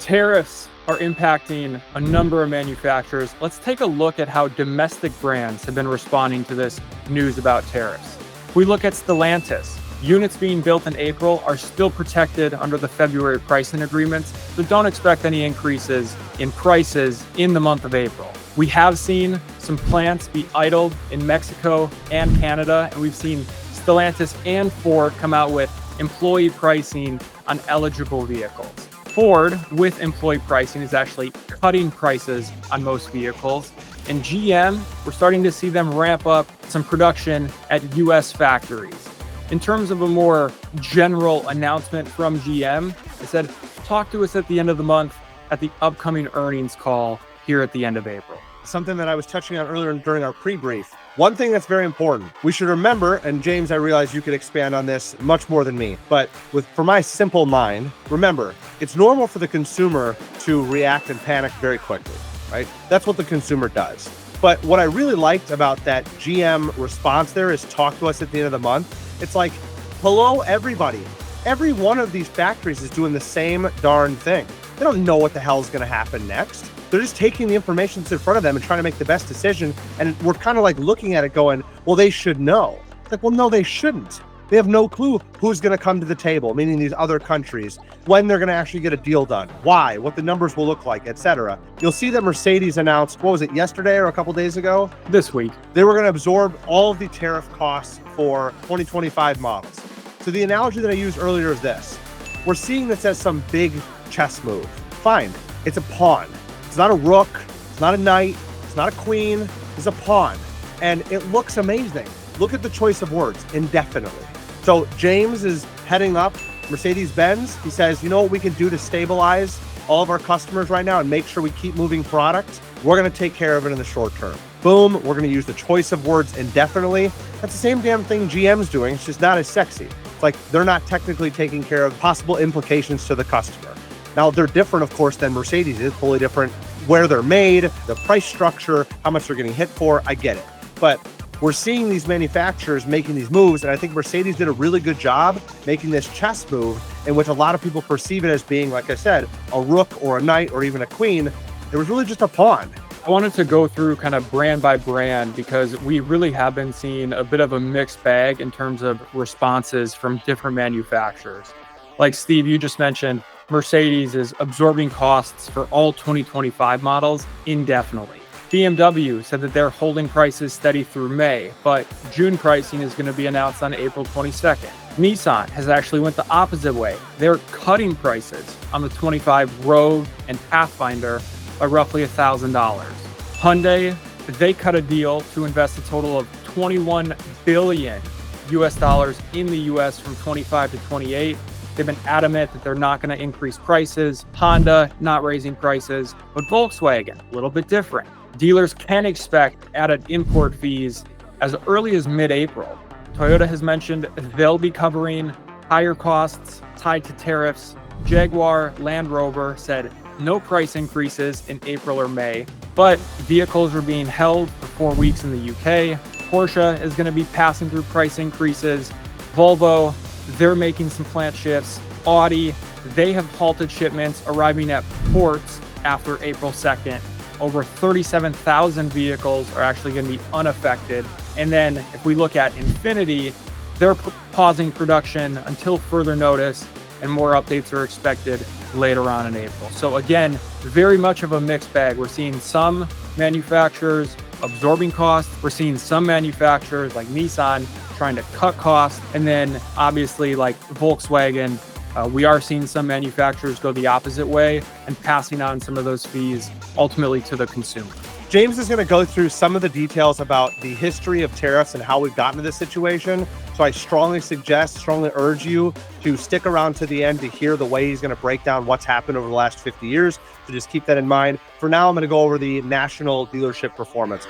Tariffs are impacting a number of manufacturers. Let's take a look at how domestic brands have been responding to this news about tariffs. If we look at Stellantis, units being built in April are still protected under the February pricing agreements, so don't expect any increases in prices in the month of April. We have seen some plants be idled in Mexico and Canada, and we've seen Stellantis and Ford come out with employee pricing on eligible vehicles. Ford, with employee pricing, is actually cutting prices on most vehicles. And GM, we're starting to see them ramp up some production at US factories. In terms of a more general announcement from GM, they said, talk to us at the end of the month at the upcoming earnings call here at the end of April. Something that I was touching on earlier during our pre-brief. One thing that's very important, we should remember, and James, I realize you could expand on this much more than me, but for my simple mind, remember, it's normal for the consumer to react and panic very quickly, right? That's what the consumer does. But what I really liked about that GM response there is talk to us at the end of the month. It's like, hello, everybody. Every one of these factories is doing the same darn thing. They don't know what the hell is going to happen next. They're just taking the information that's in front of them and trying to make the best decision. And we're kind of like looking at it going, well, they should know. It's like, well, no, they shouldn't. They have no clue who's going to come to the table, meaning these other countries, when they're going to actually get a deal done, why, what the numbers will look like, etc. You'll see that Mercedes announced, what was it, yesterday or a couple days ago? This week. They were going to absorb all of the tariff costs for 2025 models. So the analogy that I used earlier is this. We're seeing this as some big chess move. Fine, it's a pawn. It's not a rook, it's not a knight, it's not a queen, it's a pawn. And it looks amazing. Look at the choice of words, indefinitely. So James is heading up Mercedes-Benz. He says, you know what we can do to stabilize all of our customers right now and make sure we keep moving product? We're gonna take care of it in the short term. Boom, we're gonna use the choice of words indefinitely. That's the same damn thing GM's doing, it's just not as sexy. It's like they're not technically taking care of possible implications to the customer. Now, they're different, of course, than Mercedes is, fully different where they're made, the price structure, how much they're getting hit for, I get it. But we're seeing these manufacturers making these moves, and I think Mercedes did a really good job making this chess move in which a lot of people perceive it as being, like I said, a rook or a knight or even a queen. It was really just a pawn. I wanted to go through kind of brand by brand because we really have been seeing a bit of a mixed bag in terms of responses from different manufacturers. Like Steve, you just mentioned, Mercedes is absorbing costs for all 2025 models indefinitely. BMW said that they're holding prices steady through May, but June pricing is going to be announced on April 22nd. Nissan has actually went the opposite way. They're cutting prices on the 25 Rogue and Pathfinder by roughly $1,000. Hyundai, they cut a deal to invest a total of $21 billion in the US from 25 to 28. They've been adamant that they're not going to increase prices. Honda not raising prices, but Volkswagen, a little bit different. Dealers can expect added import fees as early as mid-April. Toyota has mentioned they'll be covering higher costs tied to tariffs. Jaguar Land Rover said no price increases in April or May, but vehicles are being held for 4 weeks in the UK. Porsche is going to be passing through price increases. Volvo, they're making some plant shifts. Audi, they have halted shipments arriving at ports after April 2nd. Over 37,000 vehicles are actually going to be unaffected. And then if we look at Infiniti, they're pausing production until further notice, and more updates are expected later on in April. So again, very much of a mixed bag. We're seeing some manufacturers absorbing costs. We're seeing some manufacturers like Nissan trying to cut costs. And then obviously like Volkswagen, we are seeing some manufacturers go the opposite way and passing on some of those fees ultimately to the consumer. James is going to go through some of the details about the history of tariffs and how we've gotten to this situation. So I strongly urge you to stick around to the end to hear the way he's going to break down what's happened over the last 50 years. So just keep that in mind. For now, I'm going to go over the national dealership performance.